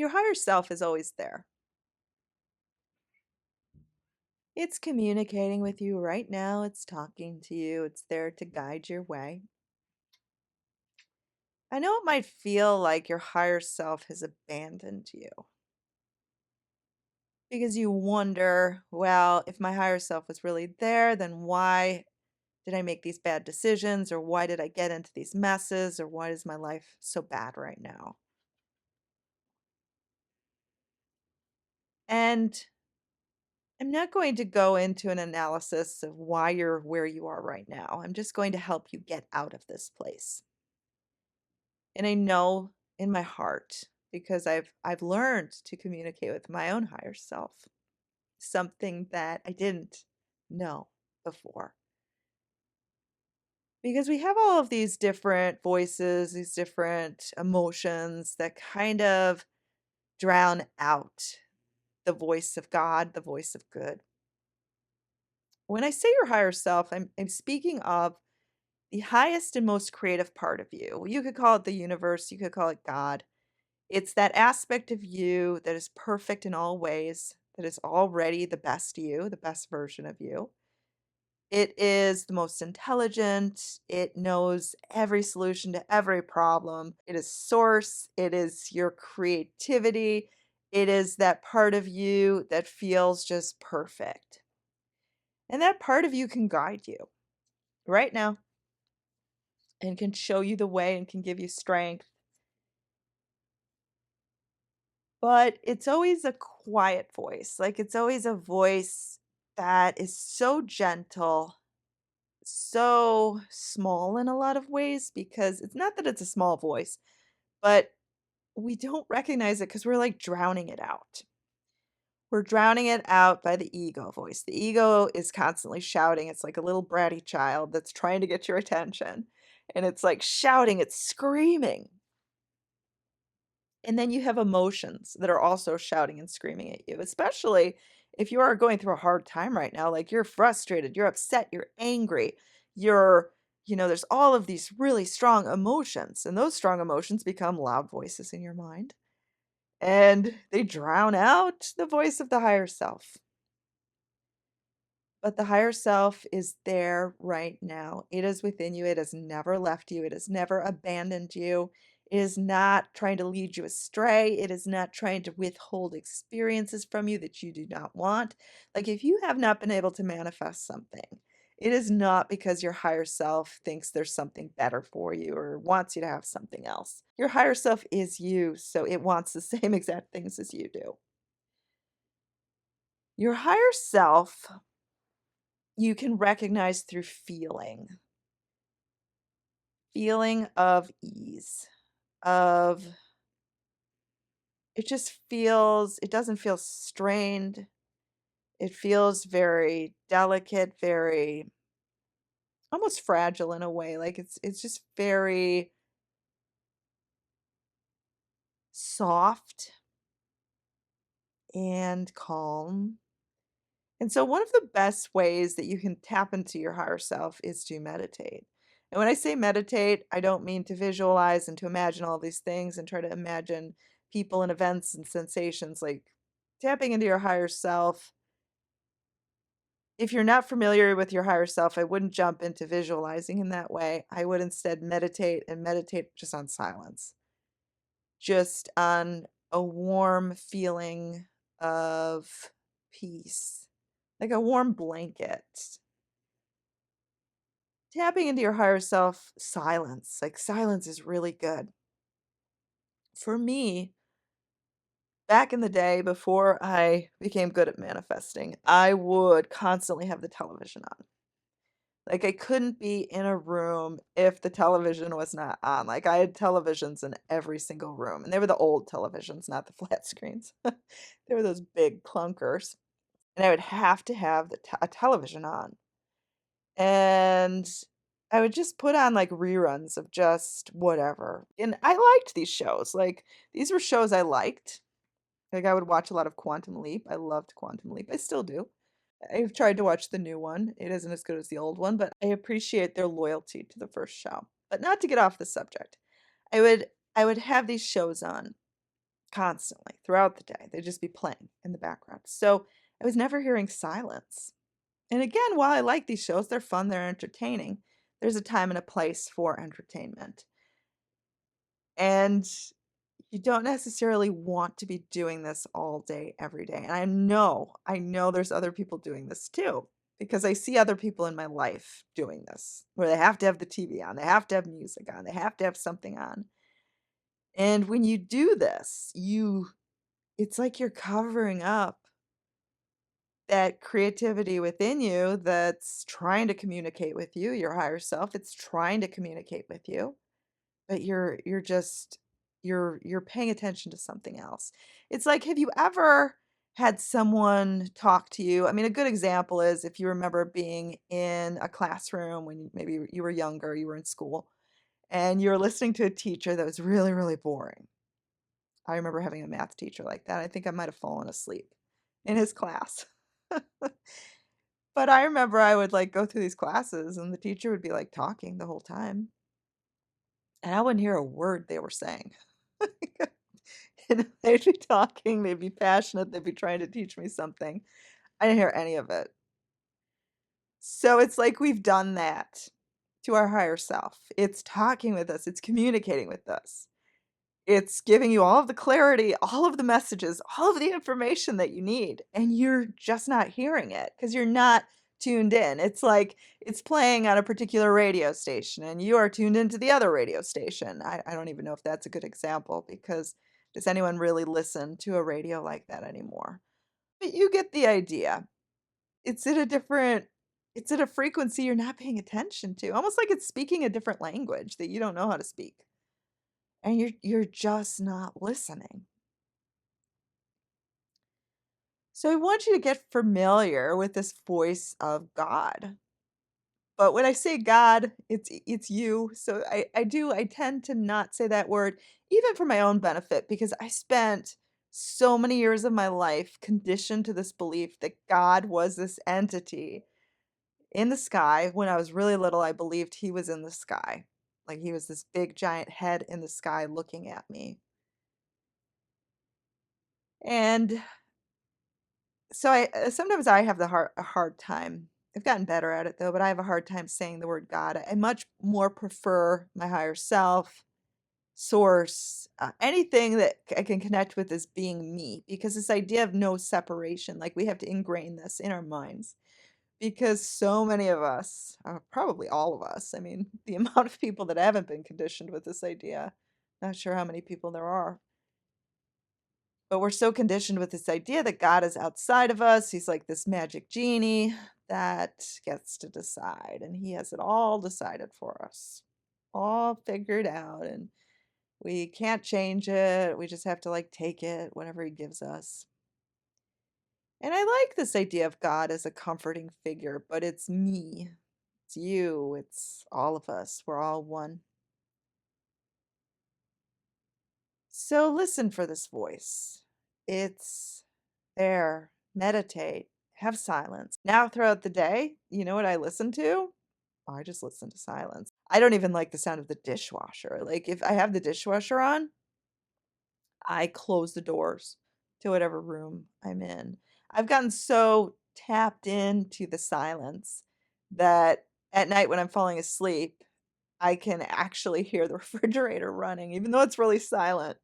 Your higher self is always there. It's communicating with you right now. It's talking to you. It's there to guide your way. I know it might feel like your higher self has abandoned you because you wonder, well, if my higher self was really there, then why did I make these bad decisions? Or why did I get into these messes? Or why is my life so bad right now? And I'm not going to go into an analysis of why you're where you are right now. I'm just going to help you get out of this place. And I know in my heart because I've learned to communicate with my own higher self, something that I didn't know before. Because we have all of these different voices, these different emotions that kind of drown out the voice of God, the voice of good. When I say your higher self, I'm speaking of the highest and most creative part of you. You could call it the universe, you could call it God. It's that aspect of you that is perfect in all ways, that is already the best you, the best version of you. It is the most intelligent. It knows every solution to every problem. It is source. It is your creativity. It is that part of you that feels just perfect. And that part of you can guide you right now and can show you the way and can give you strength. But it's always a quiet voice. Like it's always a voice that is so gentle, so small in a lot of ways because it's not that it's a small voice, but we don't recognize it because we're like drowning it out. We're drowning it out by the ego voice. The ego is constantly shouting. It's like a little bratty child that's trying to get your attention. And it's like shouting, it's screaming. And then you have emotions that are also shouting and screaming at you, especially if you are going through a hard time right now. Like you're frustrated, you're upset, you're angry, there's all of these really strong emotions. And those strong emotions become loud voices in your mind and they drown out the voice of the higher self. But the higher self is there right now. It is within you. It has never left you. It has never abandoned you. It is not trying to lead you astray. It is not trying to withhold experiences from you that you do not want. Like if you have not been able to manifest something, it is not because your higher self thinks there's something better for you or wants you to have something else. Your higher self is you, so it wants the same exact things as you do. Your higher self you can recognize through feeling of ease, of it doesn't feel strained. It feels very delicate, very almost fragile in a way. Like it's just very soft and calm. And so, one of the best ways that you can tap into your higher self is to meditate. And when I say meditate, I don't mean to visualize and to imagine all these things and try to imagine people and events and sensations. Like tapping into your higher self. If you're not familiar with your higher self, I wouldn't jump into visualizing in that way. I would instead meditate and meditate just on silence, just on a warm feeling of peace, like a warm blanket. Tapping into your higher self, silence is really good. For me, back in the day before I became good at manifesting, I would constantly have the television on. Like I couldn't be in a room if the television was not on. Like I had televisions in every single room, and they were the old televisions, not the flat screens. They were those big clunkers, and I would have to have a television on. And I would just put on, like, reruns of just whatever, and I liked these shows, like, these were shows I liked, like, I would watch a lot of Quantum Leap, I loved Quantum Leap, I still do. I've tried to watch the new one, it isn't as good as the old one, but I appreciate their loyalty to the first show. But not to get off the subject, I would have these shows on, constantly throughout the day. They'd just be playing in the background. So I was never hearing silence. And again, while I like these shows, they're fun, they're entertaining. There's a time and a place for entertainment. And you don't necessarily want to be doing this all day, every day. And I know there's other people doing this too, because I see other people in my life doing this, where they have to have the TV on, they have to have music on, they have to have something on. And when you do this, it's like you're covering up that creativity within you that's trying to communicate with you, your higher self. It's trying to communicate with you, but you're paying attention to something else. It's like, have you ever had someone talk to you? I mean, a good example is if you remember being in a classroom when maybe you were younger, you were in school, and you were listening to a teacher that was really, really boring. I remember having a math teacher like that. I think I might have fallen asleep in his class. But I remember I would, like, go through these classes, and the teacher would be, like, talking the whole time, and I wouldn't hear a word they were saying. They'd be talking, they'd be passionate, they'd be trying to teach me something. I didn't hear any of it. So it's like we've done that to our higher self. It's talking with us, it's communicating with us. It's giving you all of the clarity, all of the messages, all of the information that you need, and you're just not hearing it because 'cause you're not tuned in. It's like it's playing on a particular radio station, and you are tuned into the other radio station. I don't even know if that's a good example because does anyone really listen to a radio like that anymore? But you get the idea. It's at a different it's at a frequency you're not paying attention to, almost like it's speaking a different language that you don't know how to speak, and you're just not listening. So I want you to get familiar with this voice of God. But when I say God, it's you. So I tend to not say that word even for my own benefit because I spent so many years of my life conditioned to this belief that God was this entity in the sky. When I was really little, I believed he was in the sky. Like he was this big giant head in the sky looking at me. And so sometimes I have a hard time. I've gotten better at it though, but I have a hard time saying the word God. I much more prefer my higher self, source, anything that I can connect with as being me. Because this idea of no separation, like we have to ingrain this in our minds. Because so many of us, probably all of us, I mean, the amount of people that haven't been conditioned with this idea, not sure how many people there are. But we're so conditioned with this idea that God is outside of us. He's like this magic genie that gets to decide, and he has it all decided for us, all figured out, and we can't change it. We just have to like take it, whatever he gives us. And I like this idea of God as a comforting figure, but it's me, it's you, it's all of us. We're all one. So listen for this voice. It's there. Meditate. Have silence. Now, throughout the day, you know what I listen to? I just listen to silence. I don't even like the sound of the dishwasher. Like, if I have the dishwasher on, I close the doors to whatever room I'm in. I've gotten so tapped into the silence that at night when I'm falling asleep, I can actually hear the refrigerator running, even though it's really silent.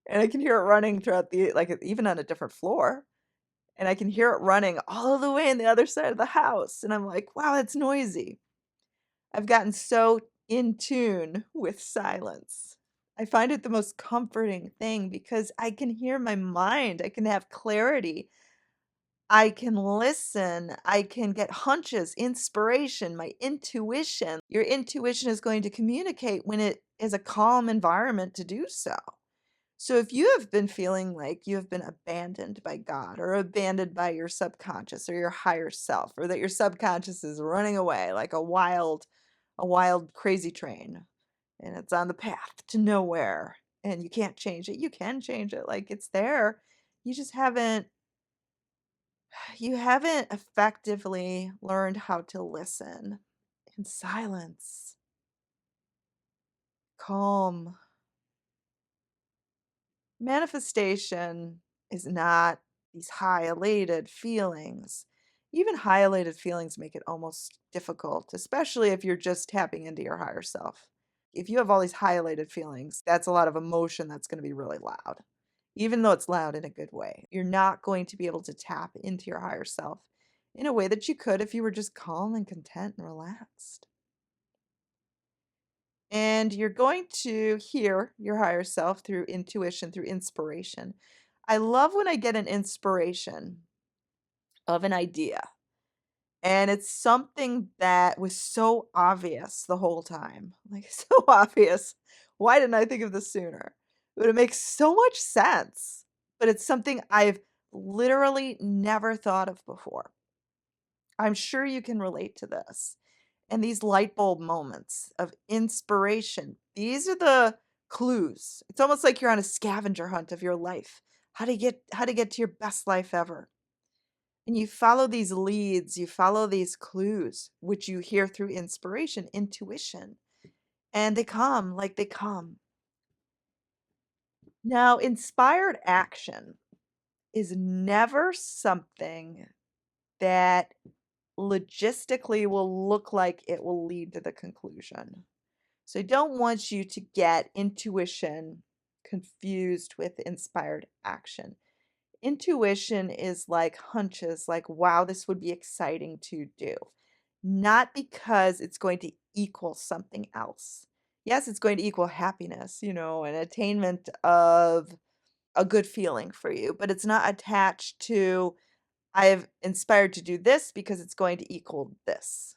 And I can hear it running throughout like, even on a different floor, and I can hear it running all the way on the other side of the house, and I'm like, "Wow, it's noisy." I've gotten so in tune with silence. I find it the most comforting thing because I can hear my mind, I can have clarity, I can listen, I can get hunches, inspiration, my intuition. Your intuition is going to communicate when it is a calm environment to do so. So if you have been feeling like you have been abandoned by God or abandoned by your subconscious or your higher self, or that your subconscious is running away like a wild crazy train and it's on the path to nowhere and you can't change it. You can change it. Like it's there. You just haven't effectively learned how to listen in silence, calm, Manifestation is not these high elated feelings. Even high elated feelings make it almost difficult, especially if you're just tapping into your higher self. If you have all these high elated feelings, that's a lot of emotion that's going to be really loud, even though it's loud in a good way. You're not going to be able to tap into your higher self in a way that you could if you were just calm and content and relaxed. And you're going to hear your higher self through intuition, through inspiration. I love when I get an inspiration of an idea and it's something that was so obvious the whole time. Like, so obvious. Why didn't I think of this sooner? But it makes so much sense. But it's something I've literally never thought of before. I'm sure you can relate to this. And these light bulb moments of inspiration, these are the clues. It's almost like you're on a scavenger hunt of your life. How to get to your best life ever. And you follow these leads, you follow these clues, which you hear through inspiration, intuition, and they come like they come. Now, inspired action is never something that logistically will look like it will lead to the conclusion. So I don't want you to get intuition confused with inspired action. Intuition is like hunches, like, wow, this would be exciting to do. Not because it's going to equal something else. Yes, it's going to equal happiness, an attainment of a good feeling for you, but it's not attached to, I've inspired to do this because it's going to equal this.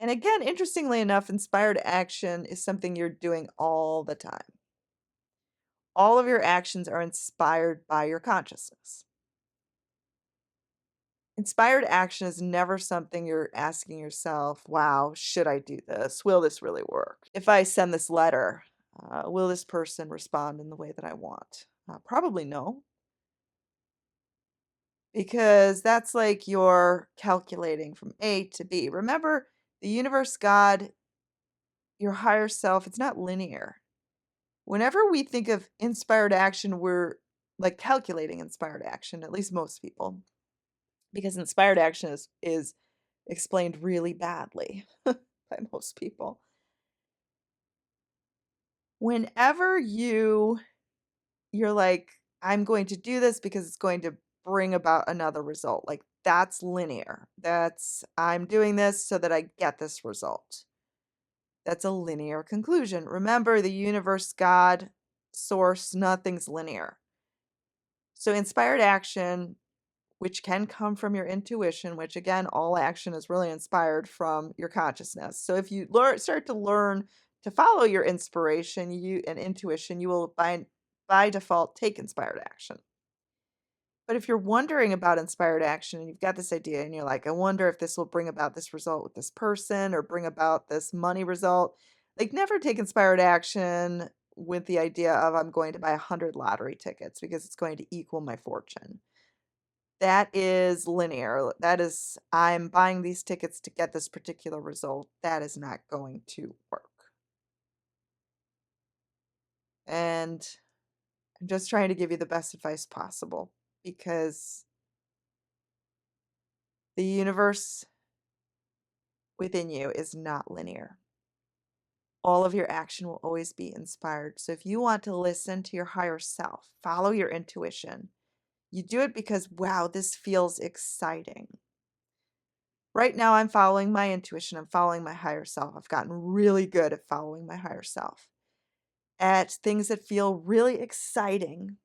And again, interestingly enough, inspired action is something you're doing all the time. All of your actions are inspired by your consciousness. Inspired action is never something you're asking yourself, wow, should I do this? Will this really work? If I send this letter, will this person respond in the way that I want? Probably no, because that's like you're calculating from A to B. Remember, the universe, God, your higher self, it's not linear. Whenever we think of inspired action, we're like calculating inspired action, at least most people, because inspired action is explained really badly by most people. Whenever you're like, I'm going to do this because it's going to bring about another result. Like that's linear. That's I'm doing this so that I get this result. That's a linear conclusion. Remember, the universe, God, source, nothing's linear. So inspired action, which can come from your intuition, which again, all action is really inspired from your consciousness. So if you start to learn to follow your inspiration, and intuition, you will by default take inspired action. But if you're wondering about inspired action and you've got this idea and you're like, I wonder if this will bring about this result with this person or bring about this money result, like never take inspired action with the idea of I'm going to buy 100 lottery tickets because it's going to equal my fortune. That is linear. That is, I'm buying these tickets to get this particular result. That is not going to work. And I'm just trying to give you the best advice possible because the universe within you is not linear. All of your action will always be inspired. So if you want to listen to your higher self, follow your intuition, you do it because, wow, this feels exciting. Right now, I'm following my intuition. I'm following my higher self. I've gotten really good at following my higher self, at things that feel really exciting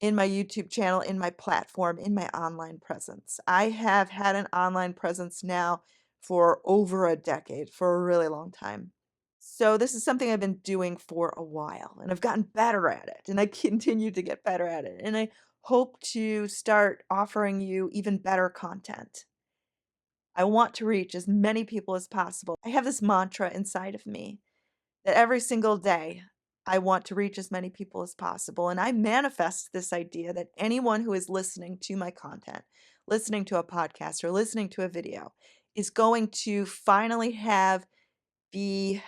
in my YouTube channel, in my platform, in my online presence. I have had an online presence now for over a decade, for a really long time. So this is something I've been doing for a while, and I've gotten better at it, and I continue to get better at it. And I hope to start offering you even better content. I want to reach as many people as possible. I have this mantra inside of me that every single day I want to reach as many people as possible. And I manifest this idea that anyone who is listening to my content, listening to a podcast, or listening to a video is going to finally have the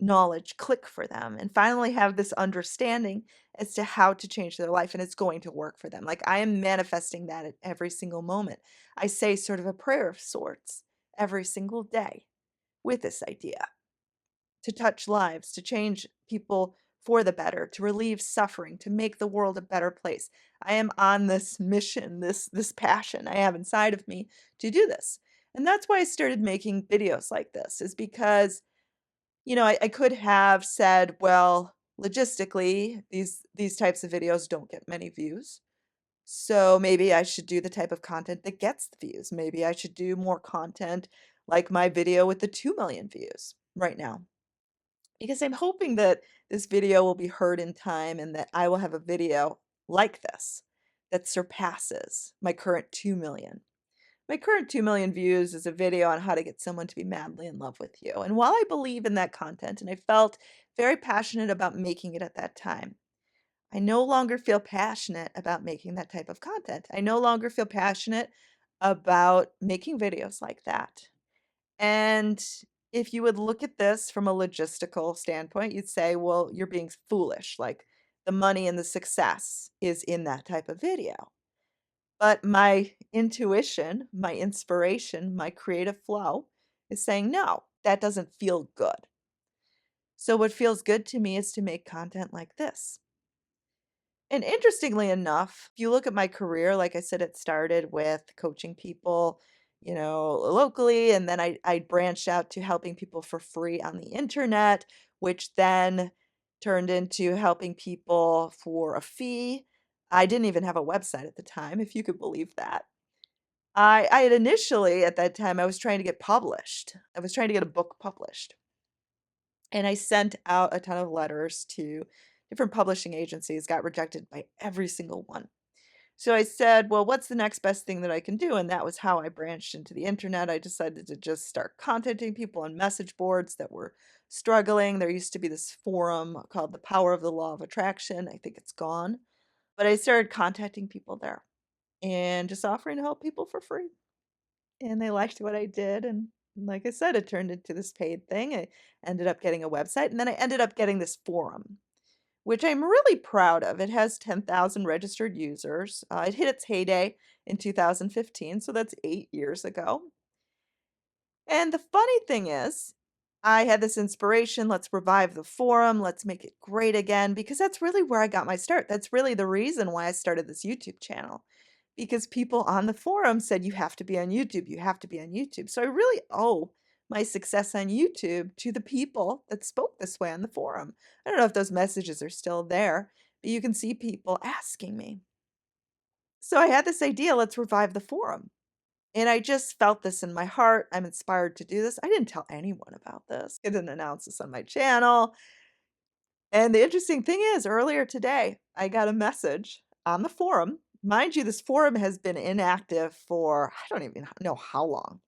knowledge click for them and finally have this understanding as to how to change their life, and it's going to work for them. Like, I am manifesting that at every single moment. I say sort of a prayer of sorts every single day with this idea to touch lives, to change people for the better, to relieve suffering, to make the world a better place. I am on this mission, this passion I have inside of me to do this. And that's why I started making videos like this, is because, I could have said, well, logistically, these types of videos don't get many views. So maybe I should do the type of content that gets the views. Maybe I should do more content like my video with the 2 million views right now, because I'm hoping that this video will be heard in time and that I will have a video like this that surpasses my current 2 million. My current 2 million views is a video on how to get someone to be madly in love with you. And while I believe in that content and I felt very passionate about making it at that time, I no longer feel passionate about making that type of content. I no longer feel passionate about making videos like that. And if you would look at this from a logistical standpoint, you'd say, well, you're being foolish. Like, the money and the success is in that type of video. But my intuition, my inspiration, my creative flow is saying, no, that doesn't feel good. So, what feels good to me is to make content like this. And interestingly enough, if you look at my career, like I said, it started with coaching people, locally, and then I branched out to helping people for free on the internet, which then turned into helping people for a fee. I didn't even have a website at the time, if you could believe that. I had initially, at that time, I was trying to get published. I was trying to get a book published. And I sent out a ton of letters to different publishing agencies, got rejected by every single one. So I said, well, what's the next best thing that I can do? And that was how I branched into the internet. I decided to just start contacting people on message boards that were struggling. There used to be this forum called The Power of the Law of Attraction. I think it's gone. But I started contacting people there and just offering to help people for free. And they liked what I did, and like I said, it turned into this paid thing. I ended up getting a website, and then I ended up getting this forum, which I'm really proud of. It has 10,000 registered users. It hit its heyday in 2015, so that's 8 years ago. And the funny thing is, I had this inspiration, let's revive the forum, let's make it great again, because that's really where I got my start. That's really the reason why I started this YouTube channel. Because people on the forum said, you have to be on YouTube, you have to be on YouTube. So I really owe my success on YouTube to the people that spoke this way on the forum. I don't know if those messages are still there, but you can see people asking me. So I had this idea, let's revive the forum. And I just felt this in my heart. I'm inspired to do this. I didn't tell anyone about this. I didn't announce this on my channel. And the interesting thing is, earlier today, I got a message on the forum. Mind you, this forum has been inactive for I don't even know how long.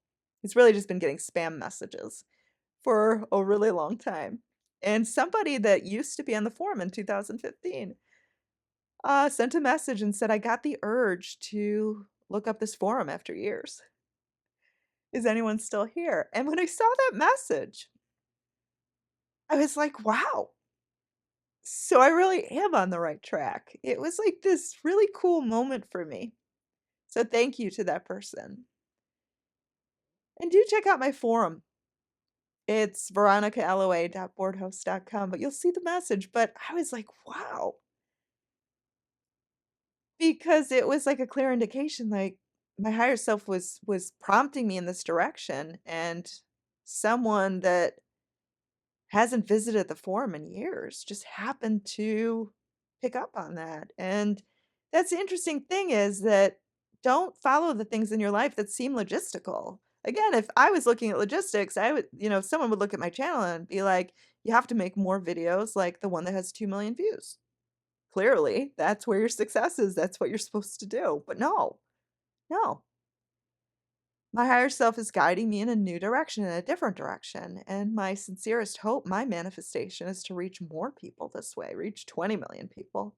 It's really just been getting spam messages for a really long time. And somebody that used to be on the forum in 2015 sent a message and said, I got the urge to look up this forum after years. Is anyone still here? And when I saw that message, I was like, wow. So I really am on the right track. It was like this really cool moment for me. So thank you to that person. And do check out my forum. It's veronicaloa.boardhost.com, but you'll see the message. But I was like, wow. Because it was like a clear indication, like my higher self was prompting me in this direction. And someone that hasn't visited the forum in years, just happened to pick up on that. And that's the interesting thing, is that don't follow the things in your life that seem logistical. Again, if I was looking at logistics, I would, someone would look at my channel and be like, you have to make more videos like the one that has 2 million views. Clearly, that's where your success is. That's what you're supposed to do. But no, no. My higher self is guiding me in a new direction, in a different direction. And my sincerest hope, my manifestation, is to reach more people this way, reach 20 million people.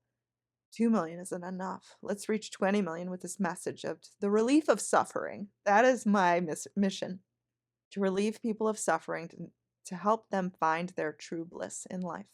2 million isn't enough. Let's reach 20 million with this message of the relief of suffering. That is my mission, to relieve people of suffering, to help them find their true bliss in life.